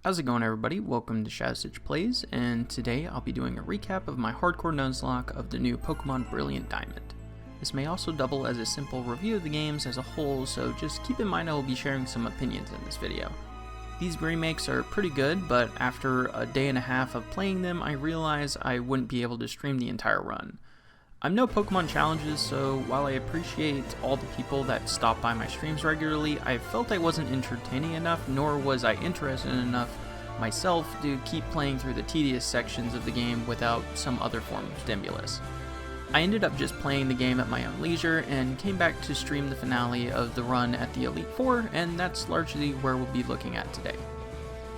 How's it going, everybody? Welcome to Shadowstitch Plays, and today I'll be doing a recap of my hardcore Nuzlocke of the new Pokemon Brilliant Diamond. This may also double as a simple review of the games as a whole, so just keep in mind I will be sharing some opinions in this video. These remakes are pretty good, but after a day and a half of playing them, I realized I wouldn't be able to stream the entire run. I'm no Pokemon challenges, so while I appreciate all the people that stop by my streams regularly, I felt I wasn't entertaining enough, nor was I interested enough myself to keep playing through the tedious sections of the game without some other form of stimulus. I ended up just playing the game at my own leisure and came back to stream the finale of the run at the Elite Four, and that's largely where we'll be looking at today.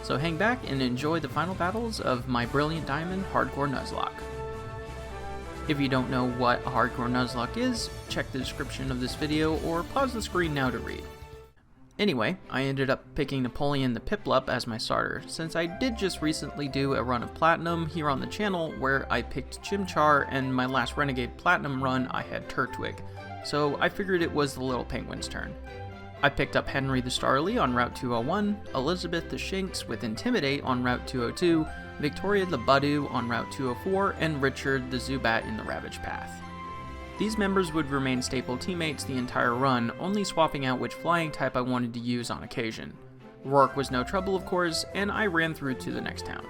So hang back and enjoy the final battles of my Brilliant Diamond Hardcore Nuzlocke. If you don't know what a Hardcore Nuzlocke is, check the description of this video or pause the screen now to read. Anyway, I ended up picking Napoleon the Piplup as my starter, since I did just recently do a run of Platinum here on the channel where I picked Chimchar, and my last Renegade Platinum run I had Turtwig, so I figured it was the Little Penguin's turn. I picked up Henry the Starly on Route 201, Elizabeth the Shinx with Intimidate on Route 202, Victoria the Budu on Route 204, and Richard the Zubat in the Ravage Path. These members would remain staple teammates the entire run, only swapping out which flying type I wanted to use on occasion. Rourke was no trouble, of course, and I ran through to the next town.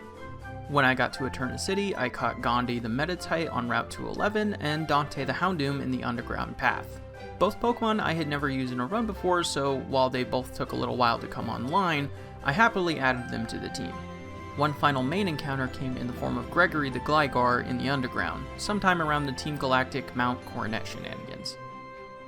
When I got to Eterna City, I caught Gandhi the Meditite on Route 211 and Dante the Houndoom in the Underground Path. Both Pokemon I had never used in a run before, so while they both took a little while to come online, I happily added them to the team. One final main encounter came in the form of Gregory the Gligar in the Underground, sometime around the Team Galactic Mount Coronet shenanigans.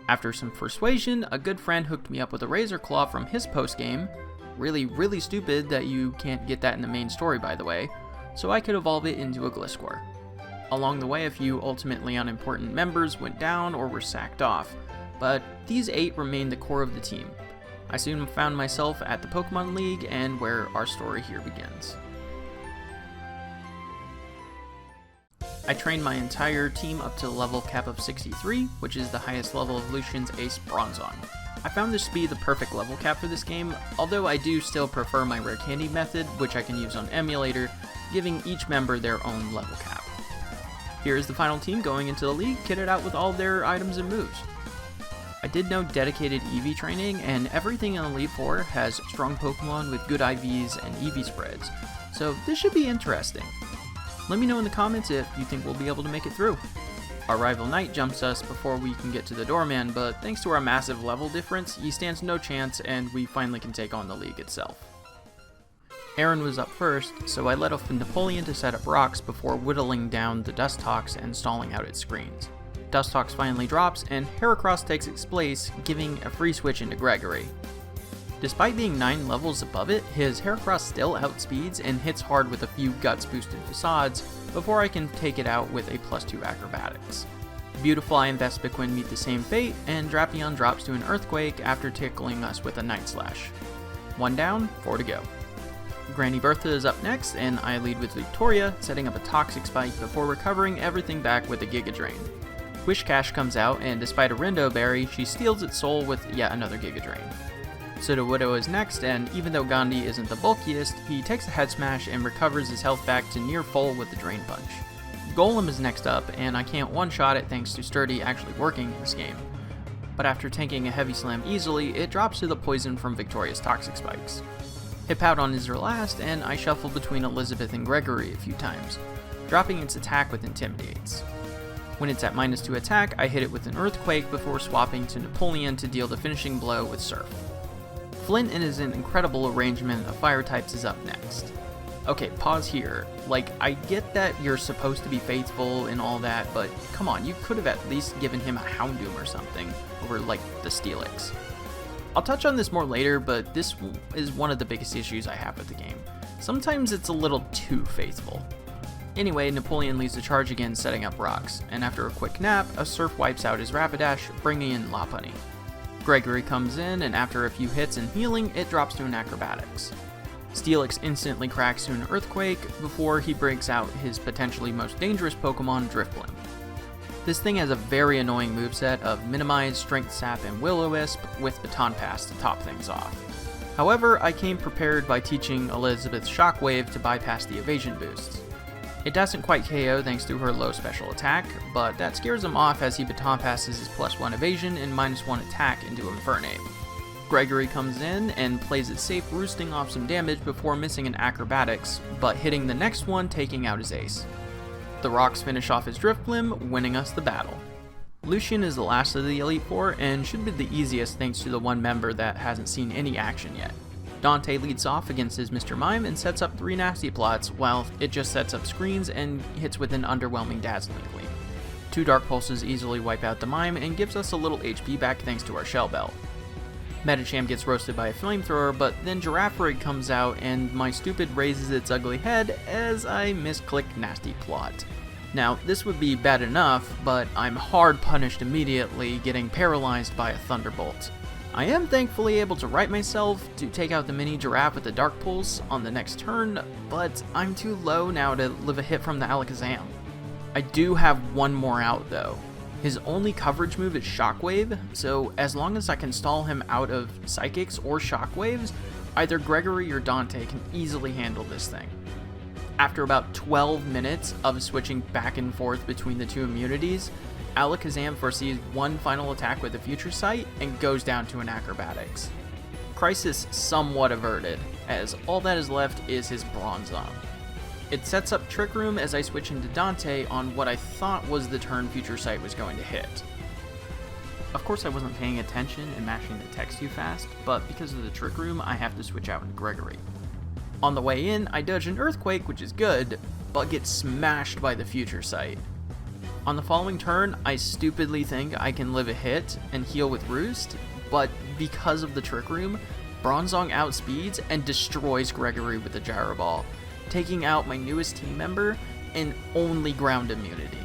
After some persuasion, a good friend hooked me up with a Razor Claw from his post-game. Really stupid that you can't get that in the main story, by the way, so I could evolve it into a Gliscor. Along the way, a few ultimately unimportant members went down or were sacked off, but these 8 remained the core of the team. I soon found myself at the Pokemon League, and where our story here begins. I trained my entire team up to the level cap of 63, which is the highest level of Lucian's Ace Bronzong. I found this to be the perfect level cap for this game, although I do still prefer my Rare Candy method, which I can use on Emulator, giving each member their own level cap. Here is the final team going into the league, kitted out with all their items and moves. I did no dedicated EV training, and everything in Elite Four has strong Pokemon with good IVs and EV spreads, so this should be interesting. Let me know in the comments if you think we'll be able to make it through. Our rival Knight jumps us before we can get to the doorman, but thanks to our massive level difference, he stands no chance and we finally can take on the league itself. Aaron was up first, so I let off Napoleon to set up rocks before whittling down the Dustox and stalling out its screens. Dustox finally drops, and Heracross takes its place, giving a free switch into Gregory. Despite being 9 levels above it, his Heracross still outspeeds and hits hard with a few guts-boosted facades before I can take it out with a +2 acrobatics. Beautifly and Vespiquen meet the same fate, and Drapion drops to an Earthquake after tickling us with a Night Slash. 1 down, 4 to go. Granny Bertha is up next, and I lead with Victoria, setting up a Toxic Spike before recovering everything back with a Giga Drain. Wishcash comes out, and despite a Rindo Berry, she steals its soul with yet another Giga Drain. Sudowoodo is next, and even though Gandhi isn't the bulkiest, he takes a Head Smash and recovers his health back to near full with the Drain Punch. Golem is next up, and I can't one-shot it thanks to Sturdy actually working in this game. But after tanking a Heavy Slam easily, it drops to the poison from Victoria's Toxic Spikes. Hippowdon is her last, and I shuffle between Elizabeth and Gregory a few times, dropping its attack with Intimidates. When it's at -2 attack, I hit it with an Earthquake before swapping to Napoleon to deal the finishing blow with Surf. Flint in his incredible arrangement of fire types is up next. Okay, pause here. Like, I get that you're supposed to be faithful and all that, but come on, you could have at least given him a Houndoom or something over, like, the Steelix. I'll touch on this more later, but this is one of the biggest issues I have with the game. Sometimes it's a little too faithful. Anyway, Napoleon leads the charge again, setting up rocks, and after a quick nap, a Surf wipes out his Rapidash, bringing in Lopunny. Gregory comes in, and after a few hits and healing, it drops to an Acrobatics. Steelix instantly cracks to an Earthquake before he breaks out his potentially most dangerous Pokemon, Drifblim. This thing has a very annoying moveset of Minimize, Strength Sap, and Will-O-Wisp with Baton Pass to top things off. However, I came prepared by teaching Elizabeth Shockwave to bypass the evasion boosts. It doesn't quite KO thanks to her low special attack, but that scares him off as he baton passes his +1 evasion and -1 attack into Infernape. Gregory comes in and plays it safe, roosting off some damage before missing an acrobatics, but hitting the next one, taking out his ace. The rocks finish off his Drifblim, winning us the battle. Lucian is the last of the Elite Four and should be the easiest thanks to the one member that hasn't seen any action yet. Dante leads off against his Mr. Mime and sets up 3 nasty plots, while it just sets up screens and hits with an underwhelming Dazzling Gleam. 2 Dark Pulses easily wipe out the Mime and gives us a little HP back thanks to our Shell Belt. Medicham gets roasted by a Flamethrower, but then Girafarig comes out and my stupid raises its ugly head as I misclick Nasty Plot. Now, this would be bad enough, but I'm hard punished immediately, getting paralyzed by a Thunderbolt. I am thankfully able to right myself to take out the mini Giraffe with a Dark Pulse on the next turn, but I'm too low now to live a hit from the Alakazam. I do have one more out though. His only coverage move is Shockwave, so as long as I can stall him out of Psychics or Shockwaves, either Gregory or Dante can easily handle this thing. After about 12 minutes of switching back and forth between the 2 immunities, Alakazam foresees one final attack with a Future Sight and goes down to an Acrobatics. Crisis somewhat averted, as all that is left is his Bronzong. It sets up Trick Room as I switch into Dante on what I thought was the turn Future Sight was going to hit. Of course I wasn't paying attention and mashing the text too fast, but because of the Trick Room I have to switch out into Gregory. On the way in, I dodge an Earthquake, which is good, but get smashed by the Future Sight. On the following turn, I stupidly think I can live a hit and heal with Roost, but because of the Trick Room, Bronzong outspeeds and destroys Gregory with the Gyro Ball, taking out my newest team member and only ground immunity.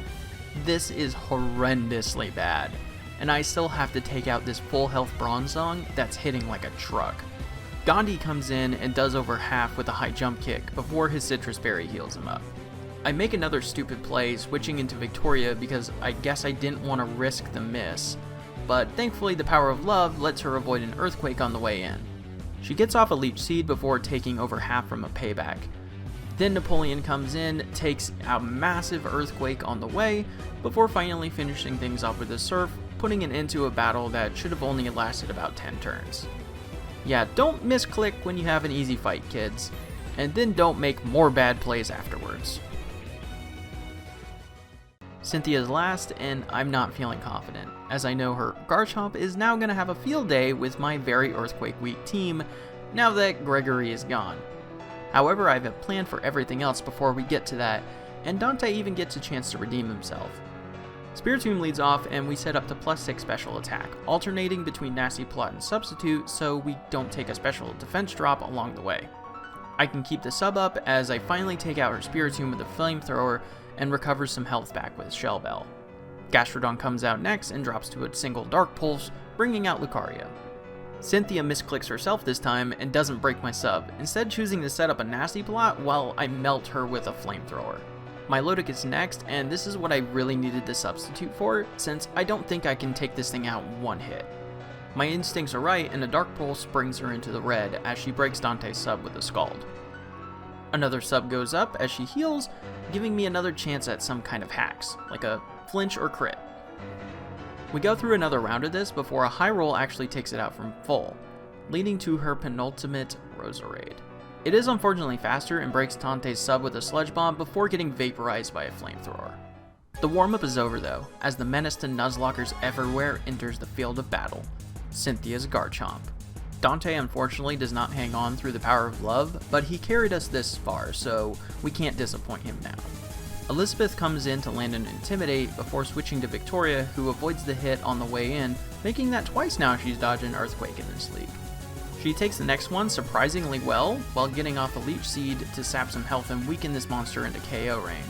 This is horrendously bad, and I still have to take out this full health Bronzong that's hitting like a truck. Gandhi comes in and does over half with a high jump kick before his Citrus Berry heals him up. I make another stupid play switching into Victoria because I guess I didn't want to risk the miss, but thankfully the power of love lets her avoid an Earthquake on the way in. She gets off a Leech Seed before taking over half from a payback. Then Napoleon comes in, takes a massive Earthquake on the way, before finally finishing things off with a Surf, putting an end to a battle that should have only lasted about 10 turns. Yeah, don't misclick when you have an easy fight, kids, and then don't make more bad plays afterwards. Cynthia's last, and I'm not feeling confident, as I know her Garchomp is now going to have a field day with my very Earthquake-weak team, now that Gregory is gone. However, I have a plan for everything else before we get to that, and Dante even gets a chance to redeem himself. Spiritomb leads off, and we set up to +6 special attack, alternating between Nasty Plot and Substitute so we don't take a special defense drop along the way. I can keep the sub up as I finally take out her Spiritomb with a Flamethrower and recover some health back with Shell Bell. Gastrodon comes out next and drops to a single Dark Pulse, bringing out Lucario. Cynthia misclicks herself this time and doesn't break my sub, instead choosing to set up a Nasty Plot while I melt her with a Flamethrower. Milotic is next, and this is what I really needed to substitute for, since I don't think I can take this thing out in one hit. My instincts are right, and a Dark Pulse brings her into the red as she breaks Dante's sub with a Scald. Another sub goes up as she heals, giving me another chance at some kind of hacks, like a flinch or crit. We go through another round of this before a high roll actually takes it out from full, leading to her penultimate Roserade. It is unfortunately faster and breaks Dante's sub with a Sludge Bomb before getting vaporized by a Flamethrower. The warm-up is over though, as the menace to Nuzlockers everywhere enters the field of battle, Cynthia's Garchomp. Dante unfortunately does not hang on through the power of love, but he carried us this far, so we can't disappoint him now. Elizabeth comes in to land an Intimidate before switching to Victoria, who avoids the hit on the way in, making that twice now she's dodged an Earthquake in this league. She takes the next one surprisingly well, while getting off a Leech Seed to sap some health and weaken this monster into KO range.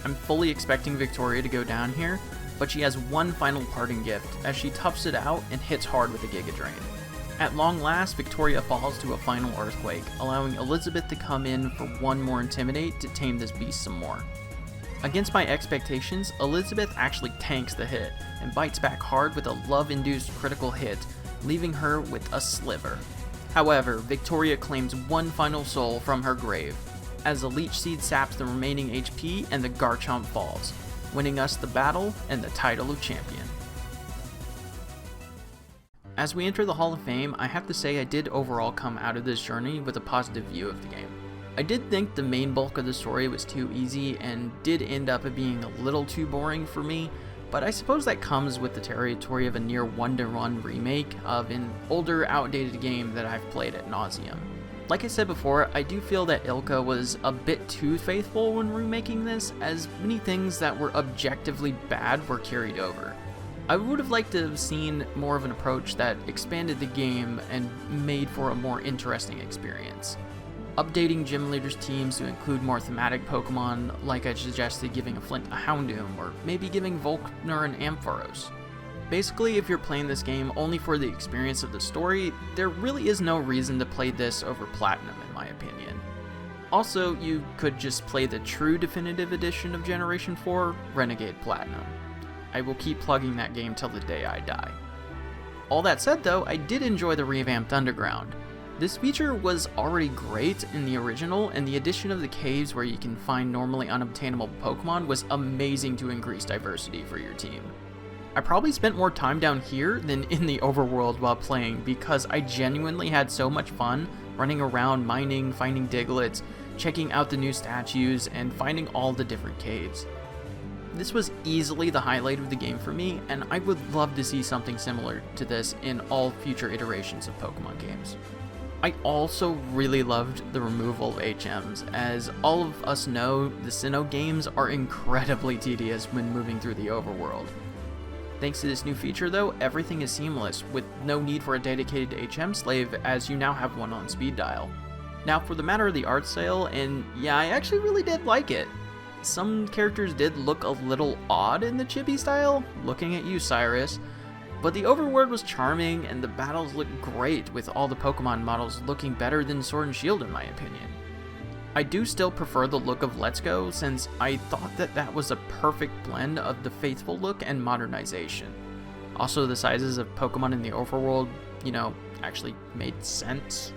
I'm fully expecting Victoria to go down here, but she has one final parting gift, as she toughs it out and hits hard with a Giga Drain. At long last, Victoria falls to a final Earthquake, allowing Elizabeth to come in for one more Intimidate to tame this beast some more. Against my expectations, Elizabeth actually tanks the hit, and bites back hard with a love-induced critical hit, leaving her with a sliver. However, Victoria claims one final soul from her grave, as the Leech Seed saps the remaining HP and the Garchomp falls, winning us the battle and the title of champion. As we enter the Hall of Fame, I have to say I did overall come out of this journey with a positive view of the game. I did think the main bulk of the story was too easy and did end up being a little too boring for me, but I suppose that comes with the territory of a near one-to-one remake of an older, outdated game that I've played ad nauseum. Like I said before, I do feel that ILCA was a bit too faithful when remaking this, as many things that were objectively bad were carried over. I would have liked to have seen more of an approach that expanded the game and made for a more interesting experience. Updating gym leaders' teams to include more thematic Pokemon, like I suggested giving a Flint a Houndoom, or maybe giving Volkner an Ampharos. Basically, if you're playing this game only for the experience of the story, there really is no reason to play this over Platinum in my opinion. Also, you could just play the true definitive edition of Generation 4, Renegade Platinum. I will keep plugging that game till the day I die. All that said though, I did enjoy the revamped Underground. This feature was already great in the original, and the addition of the caves where you can find normally unobtainable Pokemon was amazing to increase diversity for your team. I probably spent more time down here than in the overworld while playing because I genuinely had so much fun running around mining, finding Digletts, checking out the new statues, and finding all the different caves. This was easily the highlight of the game for me, and I would love to see something similar to this in all future iterations of Pokemon games. I also really loved the removal of HMs, as all of us know the Sinnoh games are incredibly tedious when moving through the overworld. Thanks to this new feature though, everything is seamless, with no need for a dedicated HM slave as you now have one on speed dial. Now for the matter of the art style, and yeah, I actually really did like it. Some characters did look a little odd in the chibi style, looking at you Cyrus, but the overworld was charming and the battles looked great with all the Pokemon models looking better than Sword and Shield in my opinion. I do still prefer the look of Let's Go since I thought that was a perfect blend of the faithful look and modernization. Also the sizes of Pokemon in the overworld, actually made sense.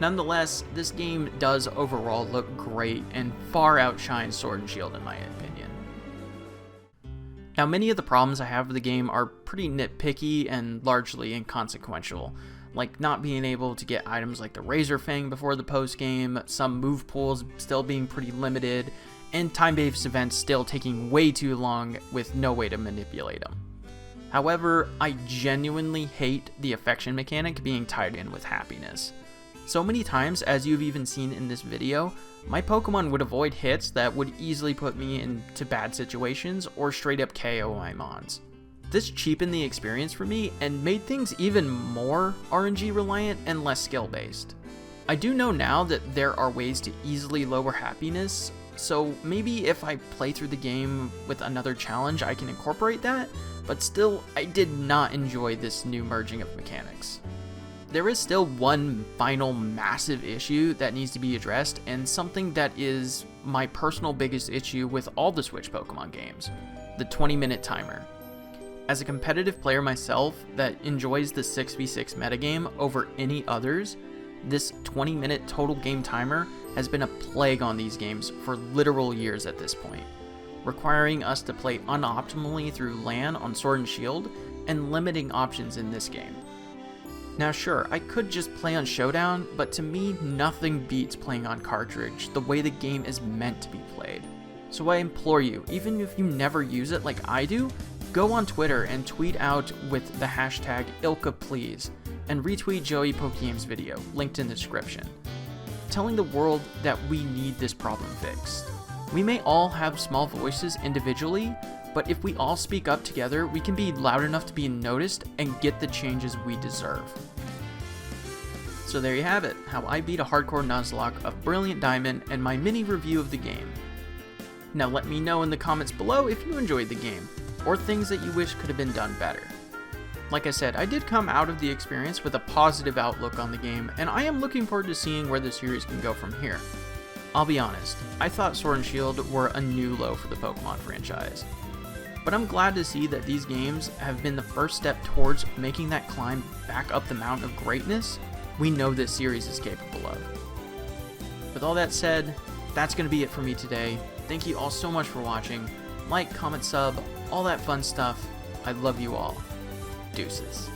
Nonetheless, this game does overall look great and far outshines Sword and Shield in my opinion. Now, many of the problems I have with the game are pretty nitpicky and largely inconsequential, like not being able to get items like the Razor Fang before the post-game, some move pools still being pretty limited, and time-based events still taking way too long with no way to manipulate them. However, I genuinely hate the affection mechanic being tied in with happiness. So many times, as you've even seen in this video, my Pokemon would avoid hits that would easily put me into bad situations or straight up KO my Mons. This cheapened the experience for me and made things even more RNG reliant and less skill based. I do know now that there are ways to easily lower happiness, so maybe if I play through the game with another challenge I can incorporate that, but still I did not enjoy this new merging of mechanics. There is still one final massive issue that needs to be addressed, and something that is my personal biggest issue with all the Switch Pokemon games: the 20-minute timer. As a competitive player myself that enjoys the 6v6 metagame over any others, this 20-minute total game timer has been a plague on these games for literal years at this point, requiring us to play unoptimally through LAN on Sword and Shield and limiting options in this game. Now sure, I could just play on Showdown, but to me nothing beats playing on cartridge the way the game is meant to be played. So I implore you, even if you never use it like I do, go on Twitter and tweet out with the hashtag ILCAPlease and retweet Joey Pokegame's video, linked in the description, telling the world that we need this problem fixed. We may all have small voices individually, but if we all speak up together, we can be loud enough to be noticed and get the changes we deserve. So there you have it, how I beat a hardcore Nuzlocke of Brilliant Diamond and my mini review of the game. Now let me know in the comments below if you enjoyed the game, or things that you wish could have been done better. Like I said, I did come out of the experience with a positive outlook on the game, and I am looking forward to seeing where the series can go from here. I'll be honest, I thought Sword and Shield were a new low for the Pokemon franchise. But I'm glad to see that these games have been the first step towards making that climb back up the mountain of greatness, we know this series is capable of. With all that said, that's going to be it for me today. Thank you all so much for watching. Like, comment, sub, all that fun stuff. I love you all. Deuces.